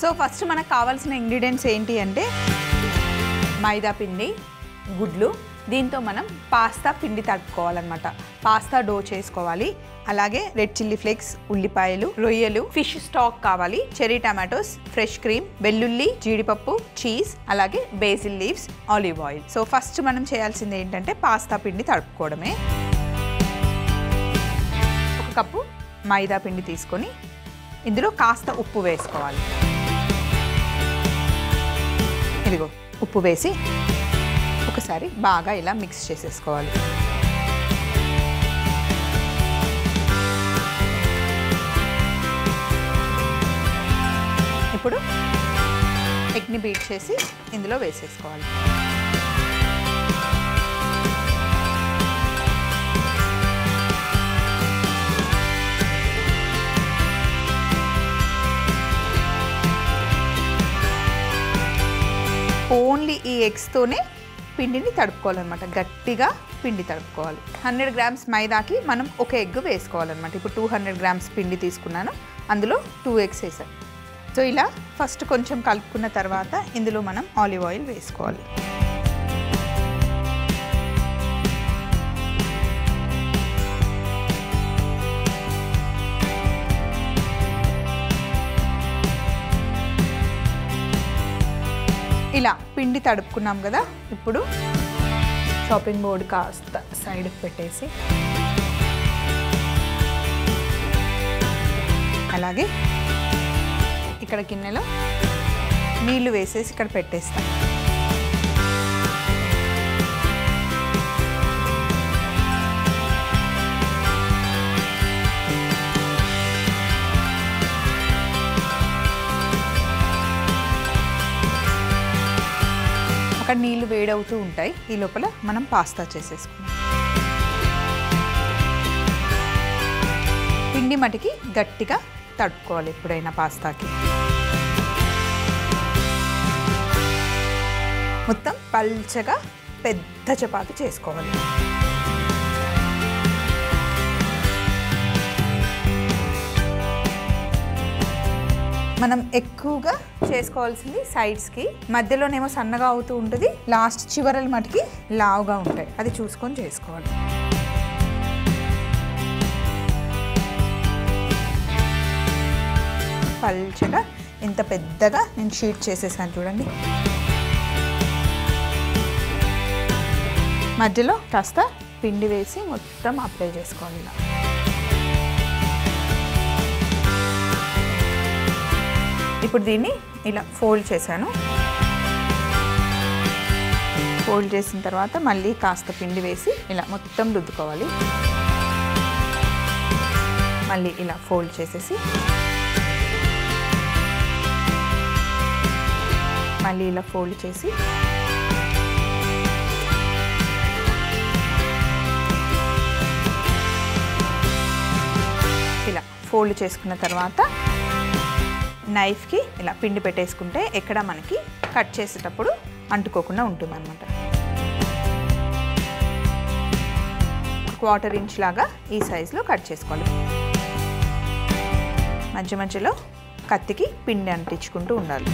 So first మనకు కావాల్సిన ingredients ఏంటి అంటే మైదా పిండి, గుడ్లు, దీంతో మనం పాస్తా పిండి తడుపుకోవాలన్నమాట. పాస్తా డో చేసుకోవాలి. అలాగే రెడ్ చిల్లీ ఫ్లేక్స్, ఉల్లిపాయలు, రొయ్యలు, ఫిష్ స్టాక్ కావాలి, చెర్రీ టమాటోస్, ఫ్రెష్ క్రీమ్, వెల్లుల్లి, జీడిపప్పు, చీజ్, అలాగే basil leaves, olive oil. So first మనం చేయాల్సింది ఏంటంటే పాస్తా పిండి తడుపుకోవడమే. 1 కప్పు మైదా పిండి తీసుకొని ఇందులో కాస్త ఉప్పు వేసుకోవాలి. ఇదిగో ఉప్పు వేసి ఒకసారి బాగా ఇలా మిక్స్ చేసేసుకోవాలి. ఇప్పుడు ఎగ్ని బీట్ చేసి ఇందులో వేసేసుకోవాలి. ఓన్లీ ఈ ఎగ్స్తోనే పిండిని తడుపుకోవాలన్నమాట. గట్టిగా పిండి తడుపుకోవాలి. 100 గ్రామ్స్ మైదాకి మనం 1 ఎగ్ వేసుకోవాలన్నమాట. ఇప్పుడు 200 గ్రామ్స్ పిండి తీసుకున్నాను, అందులో 2 ఎగ్స్ వేసాను. సో ఇలా ఫస్ట్ కొంచెం కలుపుకున్న తర్వాత ఇందులో మనం ఆలివ్ ఆయిల్ వేసుకోవాలి. ఇలా పిండి తడుపుకున్నాం కదా, ఇప్పుడు చాపింగ్ బోర్డ్ కాస్త సైడ్కి పెట్టేసి అలాగే ఇక్కడ గిన్నెలో నీళ్లు వేసేసి ఇక్కడ పెట్టేస్తాం. అక్కడ నీళ్లు వేడవుతూ ఉంటాయి, ఈ లోపల మనం పాస్తా చేసేసుకున్నాం. పిండి మటికి గట్టిగా తడుపుకోవాలి ఎప్పుడైనా పాస్తాకి. మొత్తం పల్చగా పెద్ద చపాతీ చేసుకోవాలి. మనం ఎక్కువగా చేసుకోవాల్సింది సైడ్స్కి, మధ్యలోనేమో సన్నగా అవుతూ ఉంటుంది, లాస్ట్ చివరల మటుకి లావుగా ఉంటాయి, అది చూసుకొని చేసుకోవాలి. పల్చగా ఇంత పెద్దగా నేను షీట్ చేసేసాను చూడండి. మధ్యలో కాస్త పిండి వేసి మొత్తం అప్లై చేసుకోవాలి. ఇలా ఇప్పుడు దీన్ని ఇలా ఫోల్డ్ చేశాను. ఫోల్డ్ చేసిన తర్వాత మళ్ళీ కాస్త పిండి వేసి ఇలా మొత్తం రుద్దుకోవాలి. మళ్ళీ ఇలా ఫోల్డ్ చేసేసి మళ్ళీ ఇలా ఫోల్డ్ చేసి ఇలా ఫోల్డ్ చేసుకున్న తర్వాత నైఫ్కి ఇలా పిండి పెట్టేసుకుంటే ఎక్కడ మనకి కట్ చేసేటప్పుడు అంటుకోకుండా ఉంటుందన్నమాట. 1/4 ఇంచ్ లాగా ఈ సైజులో కట్ చేసుకోవాలి. మధ్య మధ్యలో కత్తికి పిండి అంటించుకుంటూ ఉండాలి.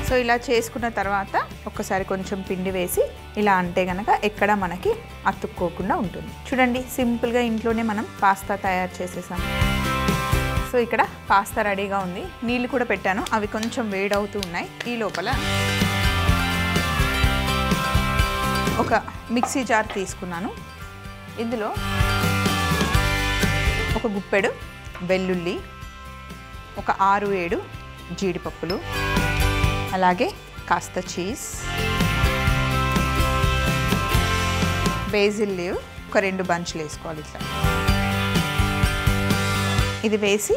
సో ఇలా చేసుకున్న తర్వాత ఒక్కసారి కొంచెం పిండి వేసి ఇలా అంటే కనుక ఎక్కడ మనకి అతుక్కోకుండా ఉంటుంది. చూడండి, సింపుల్గా ఇంట్లోనే మనం పాస్తా తయారు చేసేసాం. సో ఇక్కడ పాస్తా రెడీగా ఉంది. నీళ్ళు కూడా పెట్టాను, అవి కొంచెం వేడవుతూ ఉన్నాయి. ఈ లోపల ఒక మిక్సీ జార్ తీసుకున్నాను. ఇందులో ఒక గుప్పెడు వెల్లుల్లి, ఒక 6-7 జీడిపప్పులు, అలాగే కాస్త చీజ్, బేసిల్ లీవ్ ఒక 2 బంచ్లు వేసుకోవాలి. ఇట్లా ఇది వేసి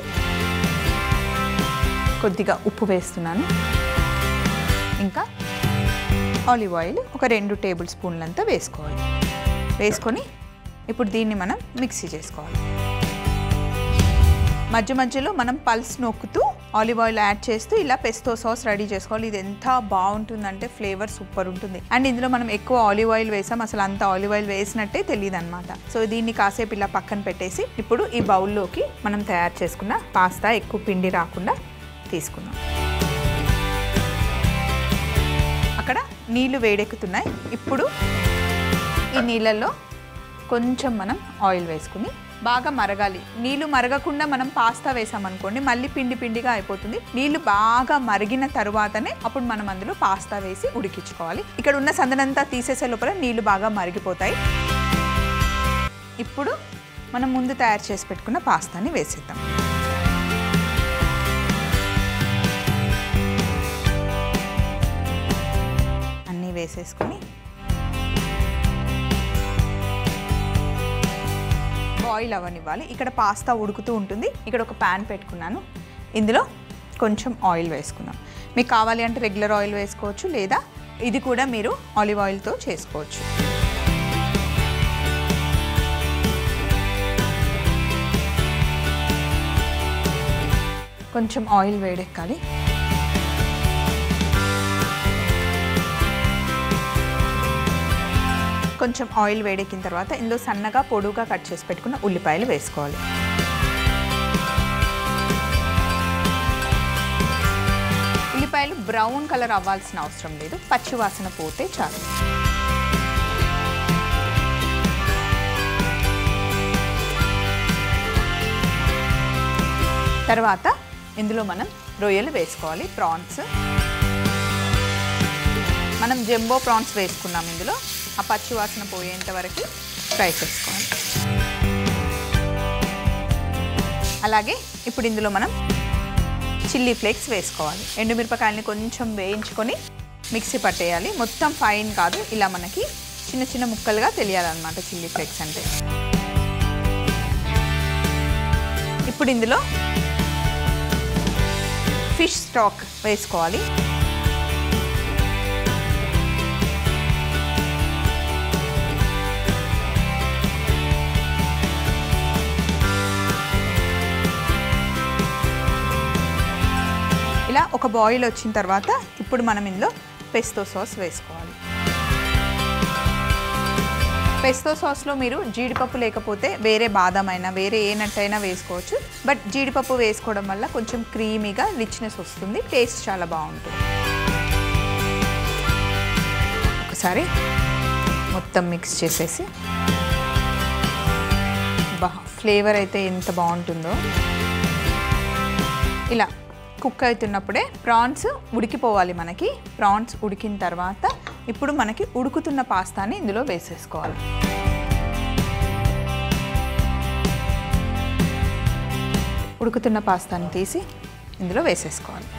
కొద్దిగా ఉప్పు వేస్తున్నాను. ఇంకా ఆలివ్ ఆయిల్ ఒక 2 టేబుల్ స్పూన్లంతా వేసుకోవాలి. వేసుకొని ఇప్పుడు దీన్ని మనం మిక్సీ చేసుకోవాలి. మధ్య మధ్యలో మనం పల్స్ నొక్కుతూ ఆలివ్ ఆయిల్ యాడ్ చేస్తూ ఇలా పెస్తో సాస్ రెడీ చేసుకోవాలి. ఇది ఎంత బాగుంటుందంటే ఫ్లేవర్ సూపర్ ఉంటుంది. అండ్ ఇందులో మనం ఎక్కువ ఆలివ్ ఆయిల్ వేసాం, అసలు అంత ఆలివ్ ఆయిల్ వేసినట్టే తెలియదు అనమాట. సో దీన్ని కాసేపు ఇలా పక్కన పెట్టేసి ఇప్పుడు ఈ బౌల్లోకి మనం తయారు చేసుకున్న పాస్తా ఎక్కువ పిండి రాకుండా తీసుకుందాం. అక్కడ నీళ్లు వేడెక్కుతున్నాయి. ఇప్పుడు ఈ నీళ్ళల్లో కొంచెం మనం ఆయిల్ వేసుకుని బాగా మరగాలి. నీళ్లు మరగకుండా మనం పాస్తా వేసామనుకోండి మళ్ళీ పిండి పిండిగా అయిపోతుంది. నీళ్లు బాగా మరిగిన తరువాతనే అప్పుడు మనం అందులో పాస్తా వేసి ఉడికించుకోవాలి. ఇక్కడ ఉన్న సందనంతా తీసేసే లోపల నీళ్లు బాగా మరిగిపోతాయి. ఇప్పుడు మనం ముందు తయారు చేసి పెట్టుకున్న పాస్తాని వేసేద్దాం. అన్నీ వేసేసుకొని బాయిల్ అవ్వనివ్వాలి. ఇక్కడ పాస్తా ఉడుకుతూ ఉంటుంది. ఇక్కడ ఒక ప్యాన్ పెట్టుకున్నాను. ఇందులో కొంచెం ఆయిల్ వేసుకుందాం. మీకు కావాలి అంటే రెగ్యులర్ ఆయిల్ వేసుకోవచ్చు, లేదా ఇది కూడా మీరు ఆలివ్ ఆయిల్తో చేసుకోవచ్చు. కొంచెం ఆయిల్ వేడెక్కాలి. కొంచెం ఆయిల్ వేడెక్కిన తర్వాత ఇందులో సన్నగా పొడుగా కట్ చేసి పెట్టుకున్న ఉల్లిపాయలు వేసుకోవాలి. ఉల్లిపాయలు బ్రౌన్ కలర్ అవ్వాల్సిన అవసరం లేదు, పచ్చి వాసన పోతే చాలు. తర్వాత ఇందులో మనం రొయ్యలు వేసుకోవాలి. ప్రాన్స్ మనం జంబో ప్రాన్స్ వేసుకున్నాం. ఇందులో ఆ పచ్చి వాసన పోయేంత వరకు ఫ్రై చేసుకోవాలి. అలాగే ఇప్పుడు ఇందులో మనం చిల్లీ ఫ్లేక్స్ వేసుకోవాలి. ఎండుమిరపకాయలని కొంచెం వేయించుకొని మిక్సీ పట్టేయాలి. మొత్తం ఫైన్ కాదు, ఇలా మనకి చిన్న చిన్న ముక్కలుగా తెలియాలన్నమాట చిల్లీ ఫ్లేక్స్ అంటే. ఇప్పుడు ఇందులో ఫిష్ స్టాక్ వేసుకోవాలి. ఇలా ఒక బాయిల్ వచ్చిన తర్వాత ఇప్పుడు మనం ఇందులో పెస్తో సాస్ వేసుకోవాలి. పెస్తో సాస్లో మీరు జీడిపప్పు లేకపోతే వేరే బాదం అయినా వేరే ఏ నట్ అయినా వేసుకోవచ్చు. బట్ జీడిపప్పు వేసుకోవడం వల్ల కొంచెం క్రీమీగా రిచ్నెస్ వస్తుంది, టేస్ట్ చాలా బాగుంటుంది. ఒకసారి మొత్తం మిక్స్ చేసేసి ఫ్లేవర్ అయితే ఎంత బాగుంటుందో. ఇలా కుక్ అవుతున్నప్పుడే ప్రాన్స్ ఉడికిపోవాలి. మనకి ప్రాన్స్ ఉడికిన తర్వాత ఇప్పుడు మనకి ఉడుకుతున్న పాస్తాని ఇందులో వేసేసుకోవాలి. ఉడుకుతున్న పాస్తాని తీసి ఇందులో వేసేసుకోవాలి.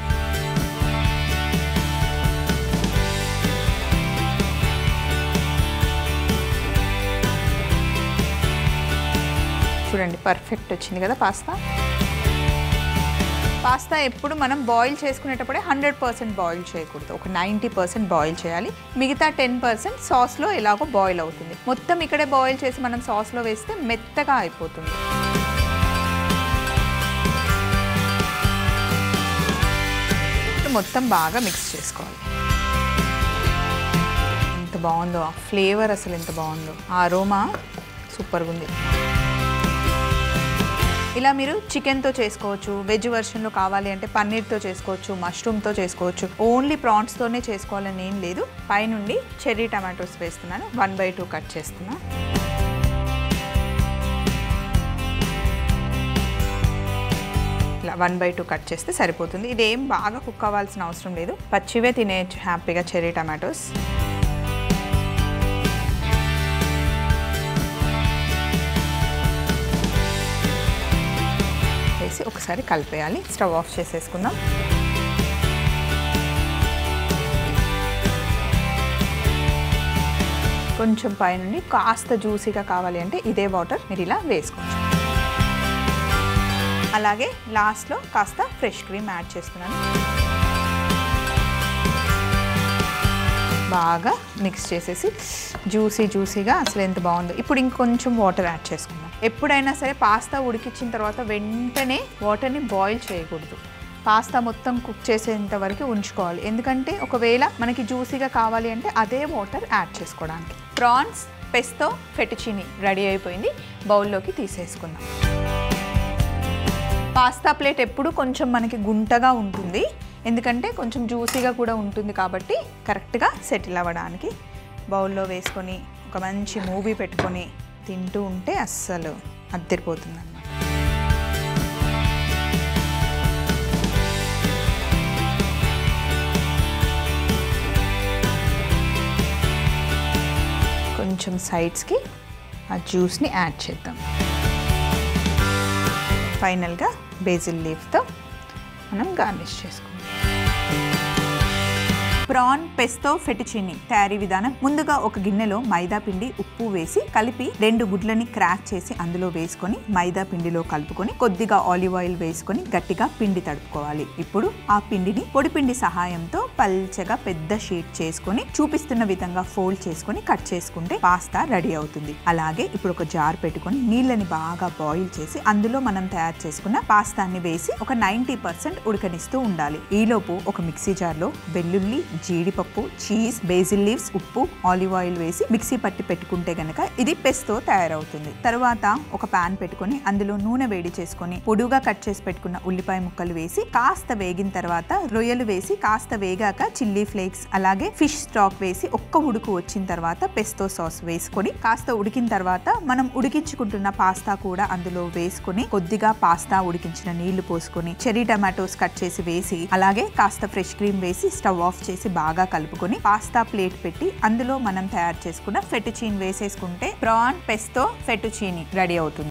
చూడండి పర్ఫెక్ట్ వచ్చింది కదా పాస్తా. పాస్తా ఎప్పుడు మనం బాయిల్ చేసుకునేటప్పుడే 100% బాయిల్ చేయకూడదు, ఒక 90% బాయిల్ చేయాలి. మిగతా 10% సాస్లో ఎలాగో బాయిల్ అవుతుంది. మొత్తం ఇక్కడే బాయిల్ చేసి మనం సాస్లో వేస్తే మెత్తగా అయిపోతుంది. మొత్తం బాగా మిక్స్ చేసుకోవాలి. ఎంత బాగుందో ఆ ఫ్లేవర్, అసలు ఎంత బాగుందో, ఆ అరోమా సూపర్గా ఉంది. ఇలా మీరు చికెన్తో చేసుకోవచ్చు, వెజ్ వెర్షన్లో కావాలి అంటే పన్నీర్తో చేసుకోవచ్చు, మష్రూమ్తో చేసుకోవచ్చు. ఓన్లీ ప్రాన్స్తోనే చేసుకోవాలని ఏం లేదు. పైనుండి చెర్రీ టమాటోస్ వేస్తున్నాను, 1/2 కట్ చేస్తున్నా. ఇలా 1/2 కట్ చేస్తే సరిపోతుంది. ఇదేం బాగా కుక్ అవ్వాల్సిన అవసరం లేదు, పచ్చివే తినేయచ్చు హ్యాపీగా చెర్రీ టమాటోస్. ఒకసారి కలిపేయాలి. స్టవ్ ఆఫ్ చేసేసుకుందాం. కొంచెం పైనుండి కాస్త జ్యూసీగా కావాలి అంటే ఇదే వాటర్ మీరు ఇలా వేసుకోవచ్చు. అలాగే లాస్ట్లో కాస్త ఫ్రెష్ క్రీమ్ యాడ్ చేస్తున్నాను. బాగా మిక్స్ చేసేసి జ్యూసీగా అసలు ఎంత బాగుందో. ఇప్పుడు ఇంకొంచెం వాటర్ యాడ్ చేసుకుందాం. ఎప్పుడైనా సరే పాస్తా ఉడికించిన తర్వాత వెంటనే వాటర్ని బాయిల్ చేయకూడదు. పాస్తా మొత్తం కుక్ చేసేంత వరకు ఉంచుకోవాలి. ఎందుకంటే ఒకవేళ మనకి జ్యూసీగా కావాలి అంటే అదే వాటర్ యాడ్ చేసుకోవడానికి. ప్రాన్స్ పెస్తో ఫెటుచీనీ రెడీ అయిపోయింది. బౌల్లోకి తీసేసుకుందాం. పాస్తా ప్లేట్ ఎప్పుడు కొంచెం మనకి గుంటగా ఉంటుంది, ఎందుకంటే కొంచెం జ్యూసీగా కూడా ఉంటుంది కాబట్టి కరెక్ట్గా సెటిల్ అవ్వడానికి. బౌల్లో వేసుకొని ఒక మంచి మూవీ పెట్టుకొని తింటూ ఉంటే అస్సలు అద్దరిపోతుంది అన్నమాట. కొంచెం సైడ్స్కి ఆ జ్యూస్ని యాడ్ చేద్దాం. ఫైనల్గా బేసిల్ లీఫ్తో మనం గార్నిష్ చేసుకుందాం. ప్రాన్ పెస్తో ఫెటుచీనీ తయారీ విధానం. ముందుగా ఒక గిన్నెలో మైదా పిండి, ఉప్పు వేసి కలిపి 2 గుడ్లని క్రాక్ చేసి అందులో వేసుకొని మైదా పిండిలో కలుపుకొని కొద్దిగా ఆలివ్ ఆయిల్ వేసుకొని గట్టిగా పిండి తడుపుకోవాలి. ఇప్పుడు ఆ పిండిని పొడి పిండి సహాయంతో పల్చగా పెద్ద షీట్ చేసుకొని చూపిస్తున్న విధంగా ఫోల్డ్ చేసుకొని కట్ చేసుకుంటే పాస్తా రెడీ అవుతుంది. అలాగే ఇప్పుడు ఒక జార్ పెట్టుకొని నీళ్ళని బాగా బాయిల్ చేసి అందులో మనం తయారు చేసుకున్న పాస్తాని వేసి ఒక 90% ఉడకనిస్తూ ఉండాలి. ఈలోపు ఒక మిక్సీ జార్లో వెల్లుల్లి, జీడిపప్పు, చీజ్, బేసిల్ లీవ్స్, ఉప్పు, ఆలివ్ ఆయిల్ వేసి మిక్సీ పట్టి పెట్టుకుంటే గనక ఇది పెస్తో తయారవుతుంది. తర్వాత ఒక పాన్ పెట్టుకొని అందులో నూనె వేడి చేసుకొని పొడుగా కట్ చేసి పెట్టుకున్న ఉల్లిపాయ ముక్కలు వేసి కాస్త వేగిన తర్వాత రొయ్యలు వేసి కాస్త వేగాక చిల్లీ ఫ్లేక్స్ అలాగే ఫిష్ స్టాక్ వేసి ఒక్క ఉడుకు వచ్చిన తర్వాత పెస్తో సాస్ వేసుకొని కాస్త ఉడికిన తర్వాత మనం ఉడికించుకుంటున్న పాస్తా కూడా అందులో వేసుకొని కొద్దిగా పాస్తా ఉడికించిన నీళ్లు పోసుకొని చెర్రీ టమాటోస్ కట్ చేసి వేసి అలాగే కాస్త ఫ్రెష్ క్రీమ్ వేసి స్టవ్ ఆఫ్ చేసి బాగా కలుపుకొని పాస్తా ప్లేట్ పెట్టి అందులో మనం తయారు చేసుకున్న ఫెటుచీనీ వేసేసుకుంటే ప్రాన్ పెస్తో ఫెటుచీనీ రెడీ అవుతుంది.